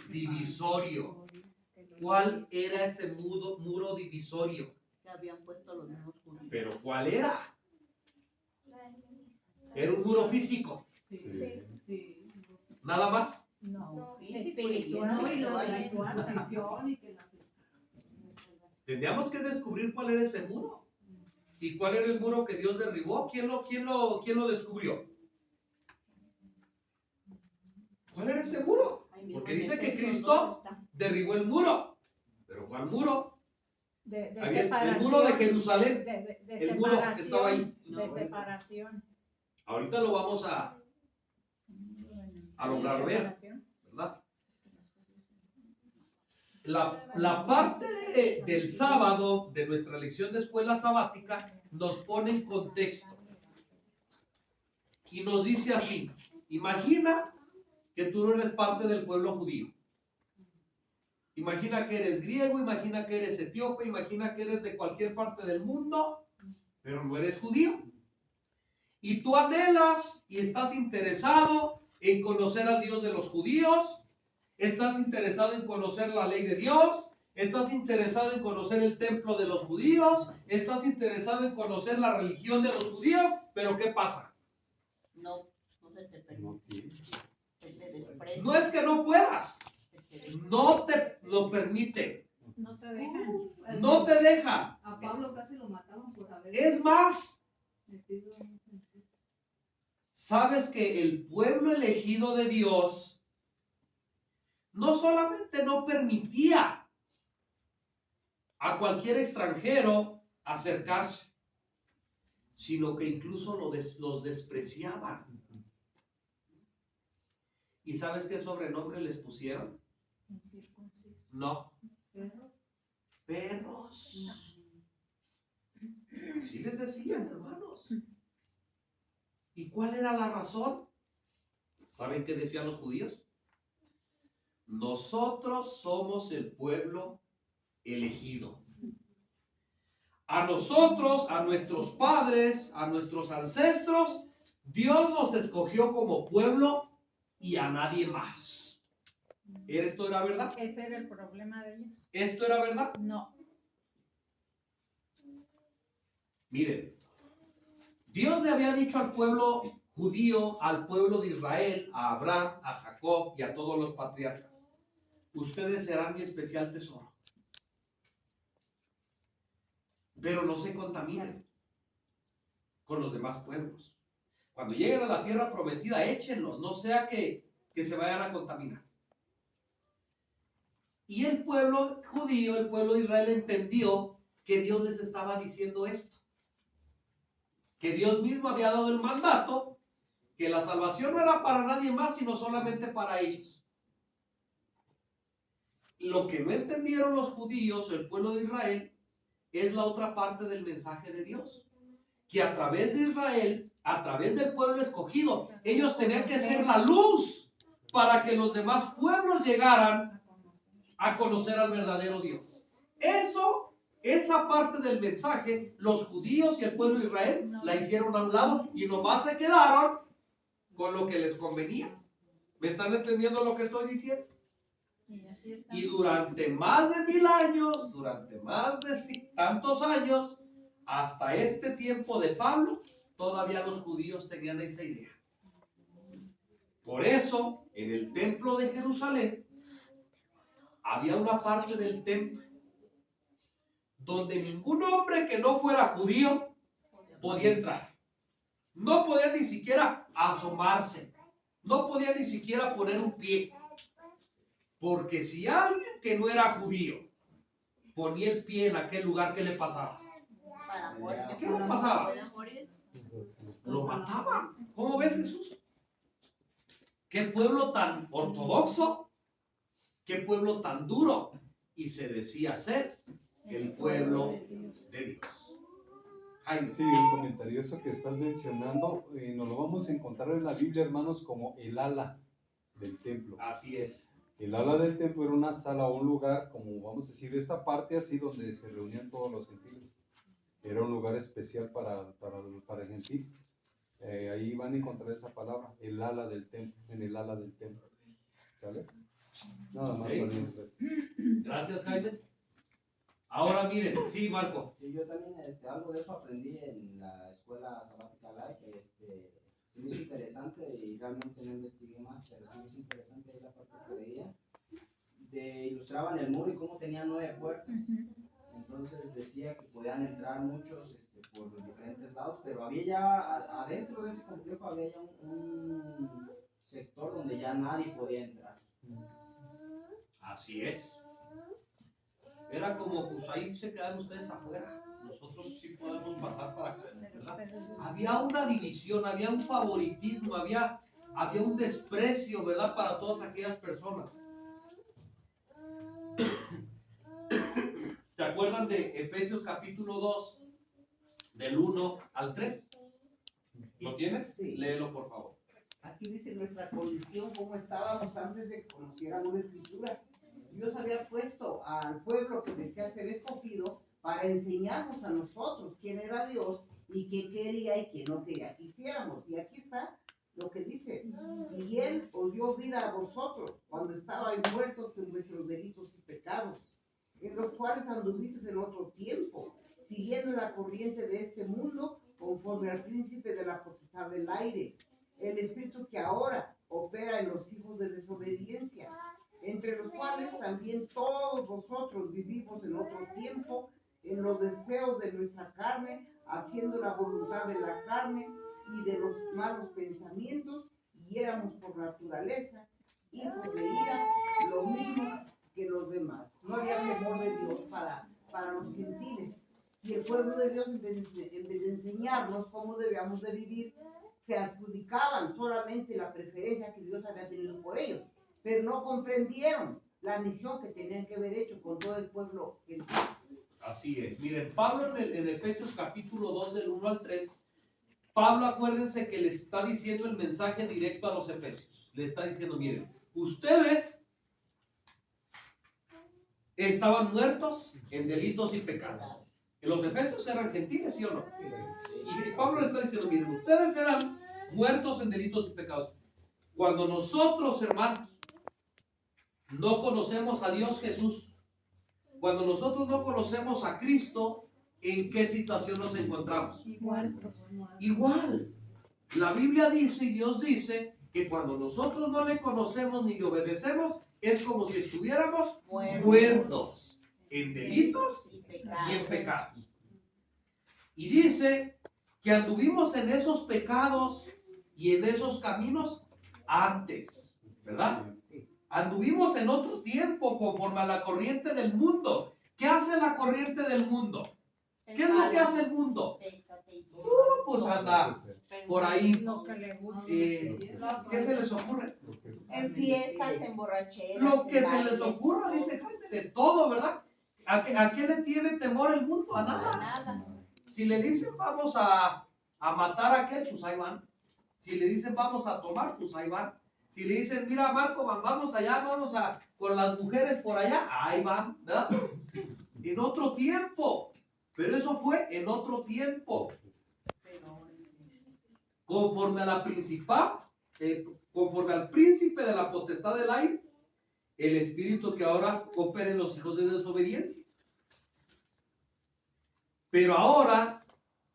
divisorio. ¿Cuál era ese muro divisorio? Que habían puesto los mismos judíos. ¿Pero cuál era? Era un muro físico. ¿Nada más? No, espiritual. y la transición y que la... Teníamos que descubrir cuál era ese muro. ¿Y cuál era el muro que Dios derribó? ¿Quién lo descubrió? ¿Cuál era ese muro? Porque dice que Cristo derribó el muro. ¿Pero cuál muro? El muro de Jerusalén. El muro que estaba ahí. De separación. Ahorita lo vamos a lograr ver, ¿verdad? La parte del sábado de nuestra lección de escuela sabática nos pone en contexto y nos dice así: imagina que tú no eres parte del pueblo judío. Imagina que eres griego, imagina que eres etíope, imagina que eres de cualquier parte del mundo, pero no eres judío. Y tú anhelas y estás interesado en conocer al Dios de los judíos, estás interesado en conocer la ley de Dios, estás interesado en conocer el templo de los judíos, estás interesado en conocer la religión de los judíos, pero ¿qué pasa? No se te permite. No es que no puedas, no te lo permite. No te dejan. No te deja. A Pablo casi lo mataron por haber... Es más, sabes que el pueblo elegido de Dios no solamente no permitía a cualquier extranjero acercarse, sino que incluso los despreciaban. ¿Y sabes qué sobrenombre les pusieron? No. Perros. Así les decían, hermanos. ¿Y cuál era la razón? ¿Saben qué decían los judíos? Nosotros somos el pueblo elegido. A nosotros, a nuestros padres, a nuestros ancestros, Dios nos escogió como pueblo y a nadie más. ¿Esto era verdad? Ese era el problema de ellos. ¿Esto era verdad? No. Miren, Dios le había dicho al pueblo judío, al pueblo de Israel, a Abraham, a Jacob y a todos los patriarcas: ustedes serán mi especial tesoro. Pero no se contaminen con los demás pueblos. Cuando lleguen a la tierra prometida, échenlos, no sea que se vayan a contaminar. Y el pueblo judío, el pueblo de Israel, entendió que Dios les estaba diciendo esto. Que Dios mismo había dado el mandato, que la salvación no era para nadie más, sino solamente para ellos. Lo que no entendieron los judíos, el pueblo de Israel, es la otra parte del mensaje de Dios. Que a través de Israel, a través del pueblo escogido, ellos tenían que ser la luz para que los demás pueblos llegaran a conocer al verdadero Dios. Esa parte del mensaje, los judíos y el pueblo de Israel la hicieron a un lado y nomás se quedaron con lo que les convenía. ¿Me están entendiendo lo que estoy diciendo? Y durante más de 1000 años, durante más de tantos años, hasta este tiempo de Pablo, todavía los judíos tenían esa idea. Por eso, en el templo de Jerusalén, había una parte del templo donde ningún hombre que no fuera judío podía entrar. No podía ni siquiera asomarse. No podía ni siquiera poner un pie. Porque si alguien que no era judío ponía el pie en aquel lugar, ¿qué le pasaba? ¿Qué le pasaba? Lo mataban. ¿Cómo ves, Jesús? ¿Qué pueblo tan ortodoxo? ¿Qué pueblo tan duro? Y se decía ser el pueblo de Dios. Sí, un comentario, eso que estás mencionando, nos lo vamos a encontrar en la Biblia, hermanos, como el ala del templo. Así es. El ala del templo era una sala o un lugar, como vamos a decir, esta parte así donde se reunían todos los gentiles. Era un lugar especial para el gentil. Ahí van a encontrar esa palabra, el ala del templo, en el ala del templo. ¿Sale? Nada más Ok. también, gracias. Gracias, Jaime. Ahora miren, sí, Marco. Sí, yo también algo de eso aprendí en la escuela sabática Life. Se me hizo interesante y realmente no investigué más, pero se me hizo interesante ahí la parte que veía. Ilustraban el muro y cómo tenía 9 puertas. Entonces decía que podían entrar muchos por los diferentes lados, pero había ya adentro de ese complejo había ya un sector donde ya nadie podía entrar. Así es. Era como, pues ahí se quedan ustedes afuera. Nosotros sí podemos pasar para acá, ¿verdad? Había una división, había un favoritismo, había un desprecio, ¿verdad? Para todas aquellas personas. ¿Se acuerdan de Efesios capítulo 2, del 1 al 3? ¿Lo tienes? Sí. Léelo, por favor. Aquí dice nuestra condición, cómo estábamos antes de que conociéramos la escritura. Dios había puesto al pueblo que desea ser escogido para enseñarnos a nosotros quién era Dios y qué quería y qué no quería que hiciéramos. Y aquí está lo que dice: y Él os dio vida a vosotros cuando estabais muertos en vuestros delitos y pecados, en los cuales anduvisteis en otro tiempo, siguiendo la corriente de este mundo, conforme al príncipe de la potestad del aire, el espíritu que ahora opera en los hijos de desobediencia, entre los cuales también todos nosotros vivimos en otro tiempo, en los deseos de nuestra carne, haciendo la voluntad de la carne y de los malos pensamientos, y éramos por naturaleza hijos de ira, lo mismo que los demás. No había temor de Dios para los gentiles. Y el pueblo de Dios, en vez de enseñarnos cómo debíamos de vivir, se adjudicaban solamente la preferencia que Dios había tenido por ellos, pero no comprendieron la misión que tenían que haber hecho con todo el pueblo gentil. Así es. Miren, Pablo en Efesios capítulo 2, del 1 al 3, Pablo, acuérdense que le está diciendo el mensaje directo a los efesios. Le está diciendo, miren, ustedes estaban muertos en delitos y pecados. Los efesios eran gentiles, ¿sí o no? Y Pablo le está diciendo, miren, ustedes eran muertos en delitos y pecados. Cuando nosotros, hermanos, no conocemos a Dios Jesús, cuando nosotros no conocemos a Cristo, ¿en qué situación nos encontramos? Igual. La Biblia dice y Dios dice que cuando nosotros no le conocemos ni le obedecemos, es como si estuviéramos muertos en delitos y en pecados. Y dice que anduvimos en esos pecados y en esos caminos antes, ¿verdad? Anduvimos en otro tiempo conforme a la corriente del mundo. ¿Qué hace la corriente del mundo? ¿Qué es lo que hace el mundo? Pues anda por ahí. Lo que le gusta. ¿Qué se les ocurre? En fiestas, en borracheras. Lo que en se les bailes. ocurra, dice Jaime, de todo, ¿verdad? ¿A qué le tiene temor el mundo? A A nada. nada. Si le dicen vamos a matar a aquel, pues ahí van. Si le dicen vamos a tomar, pues ahí van. Si le dicen, mira Marco, vamos allá, con las mujeres por allá, ahí van, ¿verdad? En otro tiempo. Pero eso fue en otro tiempo. Conforme a la conforme al príncipe de la potestad del aire, el espíritu que ahora opera en los hijos de desobediencia. Pero ahora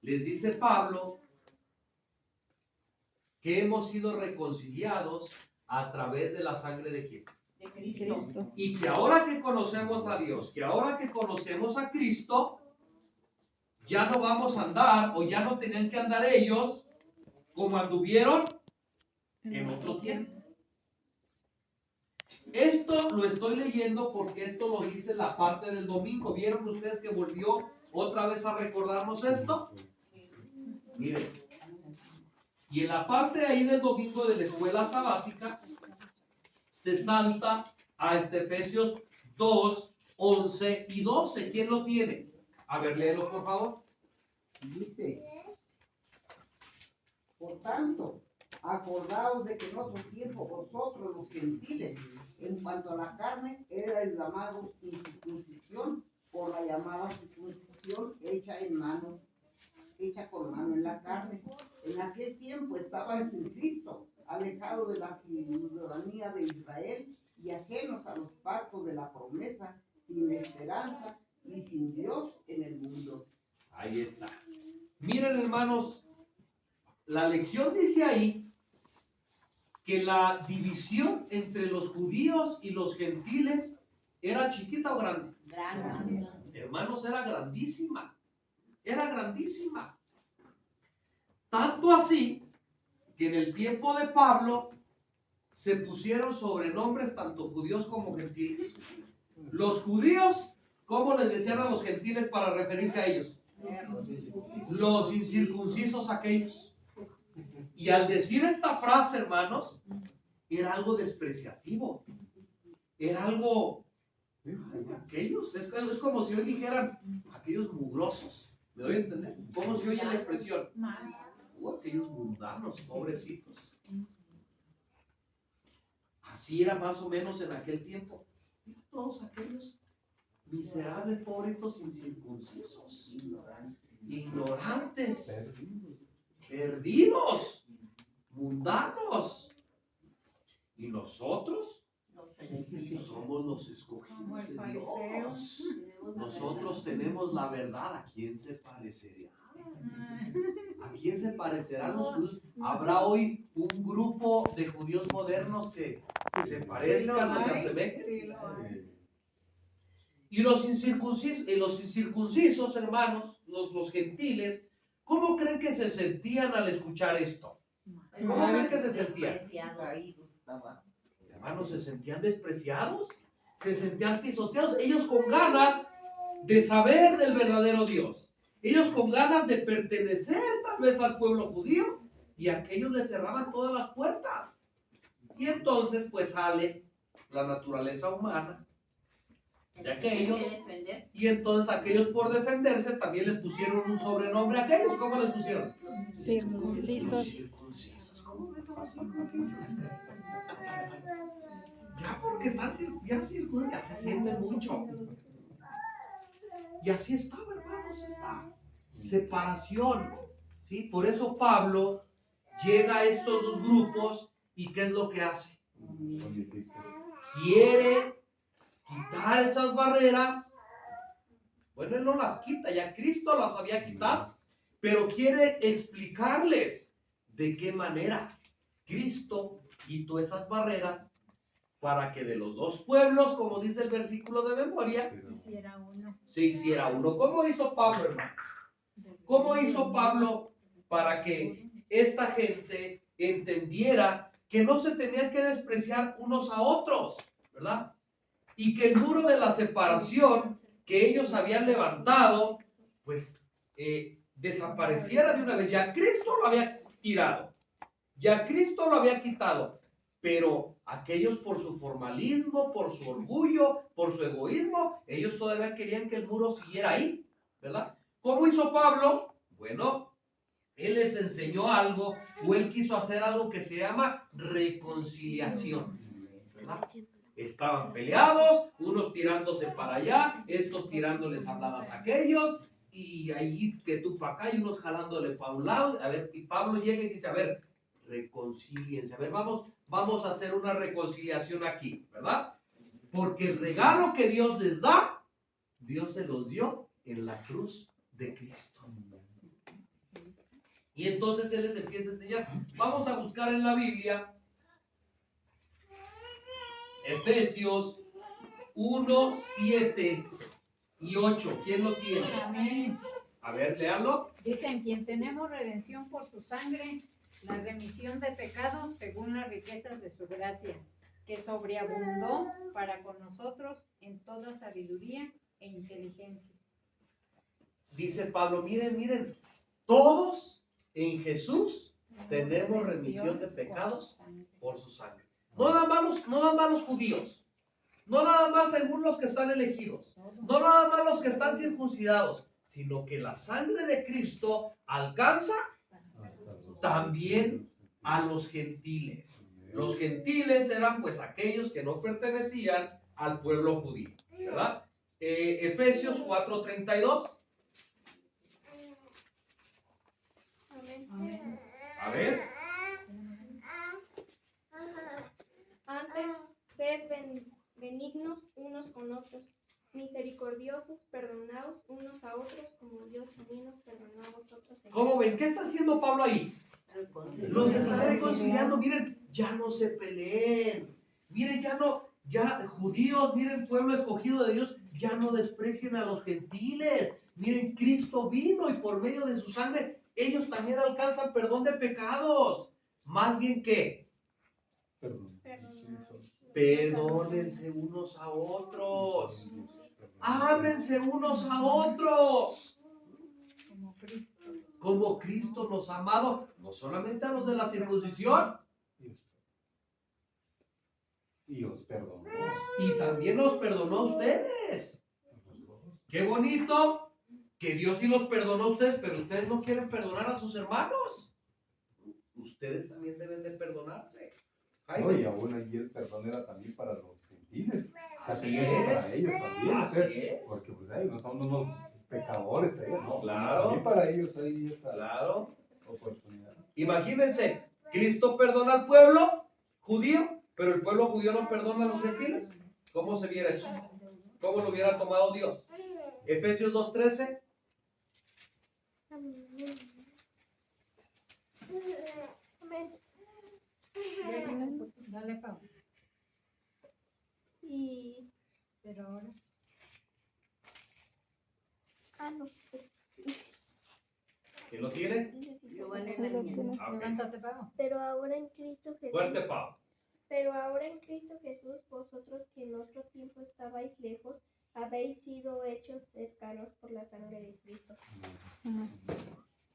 les dice Pablo que hemos sido reconciliados a través de la sangre de quién? De Cristo. Y que ahora que conocemos a Dios, que ahora que conocemos a Cristo, ya no vamos a andar, o ya no tenían que andar ellos como anduvieron en otro tiempo. Esto lo estoy leyendo porque esto lo dice la parte del domingo. ¿Vieron ustedes que volvió otra vez a recordarnos esto? Miren. Y en la parte ahí del domingo de la escuela sabática, se salta a Efesios 2, 11 y 12. ¿Quién lo tiene? A ver, léelo por favor. Dice: por tanto, acordaos de que en otro tiempo vosotros los gentiles, en cuanto a la carne, erais llamados incircuncisión por la llamada circuncisión hecha con mano en la carne. En aquel tiempo estabais en Cristo, alejados de la ciudadanía de Israel y ajenos a los pactos de la promesa, sin esperanza y sin Dios en el mundo. Ahí está. Miren, hermanos, la lección dice ahí que la división entre los judíos y los gentiles era chiquita o grande. Grande. Hermanos, era grandísima. Era grandísima. Tanto así que en el tiempo de Pablo se pusieron sobrenombres tanto judíos como gentiles. Los judíos, ¿cómo les decían a los gentiles para referirse a ellos? Los incircuncisos aquellos. Y al decir esta frase, hermanos, era algo despreciativo. Era algo, ay, aquellos, es como si hoy dijeran, aquellos mugrosos. ¿Me doy a entender? ¿Cómo se oye la expresión? Aquellos mundanos, pobrecitos. Así era más o menos en aquel tiempo. Todos aquellos miserables, pobrecitos, incircuncisos, ignorantes, perdidos, mundanos. Y nosotros somos los escogidos de Dios. Nosotros tenemos la verdad. ¿A quién se parecería? ¿A quién se parecerán los judíos? ¿Habrá hoy un grupo de judíos modernos que se parezcan o se asemejen? Y los incircuncisos, hermanos, los gentiles, ¿cómo creen que se sentían al escuchar esto? ¿Cómo creen que se sentían? Hermanos, se sentían despreciados, se sentían pisoteados, ellos con ganas de saber del verdadero Dios, ellos con ganas de pertenecer tal vez al pueblo judío, y aquellos les cerraban todas las puertas. Y entonces pues sale la naturaleza humana de aquellos, y entonces aquellos por defenderse también les pusieron un sobrenombre a aquellos. ¿Cómo les pusieron? Circuncisos. Circuncisos. ¿Cómo ven los circuncisos? Ya porque están ya circuncisos, ya se sienten mucho. Y así estaba, hermanos, esta separación, ¿sí? Por eso Pablo llega a estos dos grupos y ¿qué es lo que hace? Quiere quitar esas barreras. Bueno, él no las quita, ya Cristo las había quitado, pero quiere explicarles de qué manera Cristo quitó esas barreras para que de los dos pueblos, como dice el versículo de memoria, se hiciera uno. ¿Cómo hizo Pablo, hermano? ¿Cómo hizo Pablo para que esta gente entendiera que no se tenían que despreciar unos a otros, ¿verdad? Y que el muro de la separación que ellos habían levantado, pues desapareciera de una vez. Ya Cristo lo había tirado, ya Cristo lo había quitado, pero aquellos por su formalismo, por su orgullo, por su egoísmo, ellos todavía querían que el muro siguiera ahí, ¿verdad? ¿Cómo hizo Pablo? Bueno, él les enseñó algo, o él quiso hacer algo que se llama reconciliación, ¿verdad? Estaban peleados, unos tirándose para allá, estos tirándoles habladas a aquellos, y ahí que tú para acá, y unos jalándole para un lado. A ver, y Pablo llega y dice, a ver, reconcíliense, a ver, vamos a hacer una reconciliación aquí, ¿verdad? Porque el regalo que Dios les da, Dios se los dio en la cruz de Cristo. Y entonces Él les empieza a enseñar. Vamos a buscar en la Biblia Efesios 1, 7 y 8. ¿Quién lo tiene? Amén. A ver, léanlo. Dice, en quien tenemos redención por su sangre, la remisión de pecados según las riquezas de su gracia, que sobreabundó para con nosotros en toda sabiduría e inteligencia. Dice Pablo, miren, todos en Jesús tenemos remisión de pecados por su sangre. No nada más los judíos, no nada más según los que están elegidos, no nada más los que están circuncidados, sino que la sangre de Cristo alcanza también a los gentiles. Los gentiles eran pues aquellos que no pertenecían al pueblo judío, ¿verdad? Efesios 4:32. A ver. Antes, Sed benignos unos con otros, misericordiosos, perdonaos unos a otros, como Dios también os perdonó a vosotros. En ¿Cómo ven? Cristo. ¿Qué está haciendo Pablo ahí? Los está reconciliando. Miren, ya no se peleen. Miren, ya judíos, miren, pueblo escogido de Dios, ya no desprecien a los gentiles. Miren, Cristo vino y por medio de su sangre ellos también alcanzan perdón de pecados. Más bien que Perdonaos. perdónense unos a otros. Ámense unos a otros. Como Cristo. Como Cristo nos ha amado, no solamente a los de la circuncisión, Y os perdonó. y también nos perdonó a ustedes. Qué bonito que Dios sí los perdonó a ustedes, pero ustedes no quieren perdonar a sus hermanos. Ustedes también deben de perdonarse. No, y aún allí el perdón era también para los gentiles. O sea, Así tenía que es. para ellos también. Así es. Porque pues ahí no son unos pecadores ahí, ¿no? Claro. También para ellos hay esa Claro. oportunidad. Imagínense, Cristo perdona al pueblo judío, pero el pueblo judío no perdona a los gentiles. ¿Cómo se viera eso? ¿Cómo lo hubiera tomado Dios? Efesios 2:13. Amén. Dale, Pau. Y Pero ahora, no sé. ¿Quién lo tiene? Yo voy a leer la línea. Ah, ok. levántate, Pau. Pero ahora en Cristo Jesús. Fuerte, Pablo. Pero ahora en Cristo Jesús, vosotros que en otro tiempo estabais lejos, habéis sido hechos cercanos por la sangre de Cristo.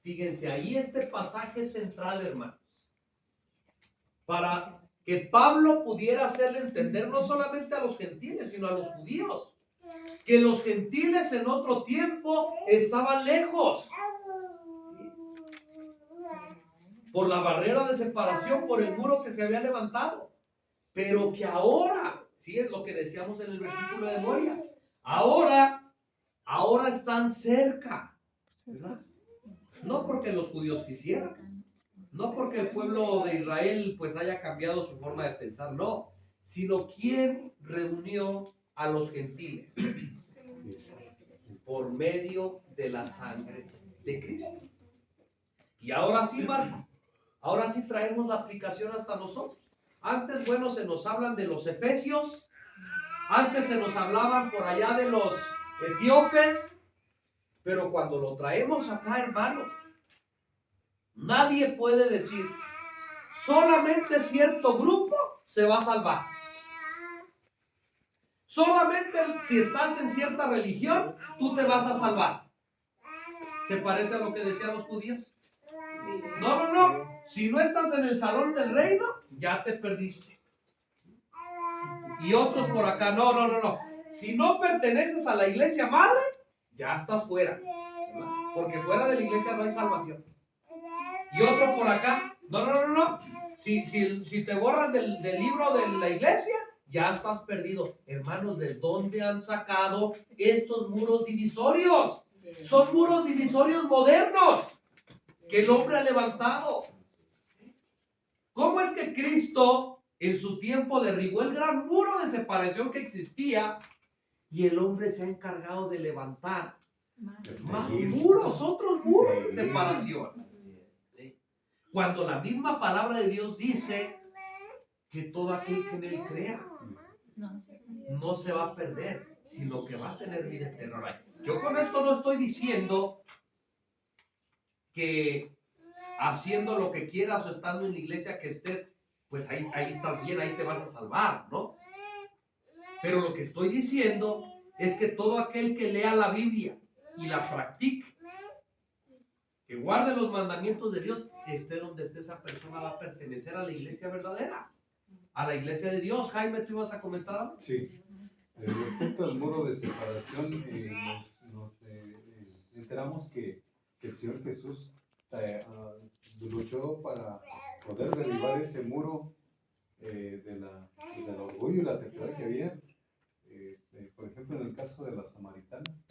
Fíjense, ahí este pasaje central, hermanos, para que Pablo pudiera hacerle entender no solamente a los gentiles, sino a los judíos, que los gentiles en otro tiempo estaban lejos por la barrera de separación, por el muro que se había levantado, pero que ahora, sí es lo que decíamos en el versículo de Moria, ahora están cerca, ¿verdad? No porque los judíos quisieran, no porque el pueblo de Israel pues haya cambiado su forma de pensar, no, sino quien reunió a los gentiles por medio de la sangre de Cristo. Y ahora sí, Marco, ahora sí traemos la aplicación hasta nosotros. Antes, bueno, se nos hablan de los efesios, antes se nos hablaban por allá de los etíopes, pero cuando lo traemos acá, hermanos, nadie puede decir, solamente cierto grupo se va a salvar. Solamente si estás en cierta religión, tú te vas a salvar. ¿Se parece a lo que decían los judíos? No. Si no estás en el salón del reino, ya te perdiste. Y otros por acá, no. Si no perteneces a la iglesia madre, ya estás fuera. Porque fuera de la iglesia no hay salvación. Y otro por acá, no. Si te borran del libro de la iglesia, ya estás perdido. Hermanos, ¿de dónde han sacado estos muros divisorios? Son muros divisorios modernos que el hombre ha levantado. ¿Cómo es que Cristo en su tiempo derribó el gran muro de separación que existía y el hombre se ha encargado de levantar más muros, otros muros de separación? Cuando la misma palabra de Dios dice que todo aquel que en él crea no se va a perder, sino que va a tener vida eterna. Yo con esto no estoy diciendo que haciendo lo que quieras o estando en la iglesia que estés, pues ahí estás bien, ahí te vas a salvar, ¿no? Pero lo que estoy diciendo es que todo aquel que lea la Biblia y la practique, que guarde los mandamientos de Dios, esté donde esté esa persona, va a pertenecer a la iglesia verdadera, a la iglesia de Dios. Jaime, ¿tú ibas a comentar algo? Sí. Respecto al muro de separación, nos enteramos que el Señor Jesús luchó para poder derribar ese muro del orgullo y la terquedad que había. Por ejemplo, en el caso de la samaritana,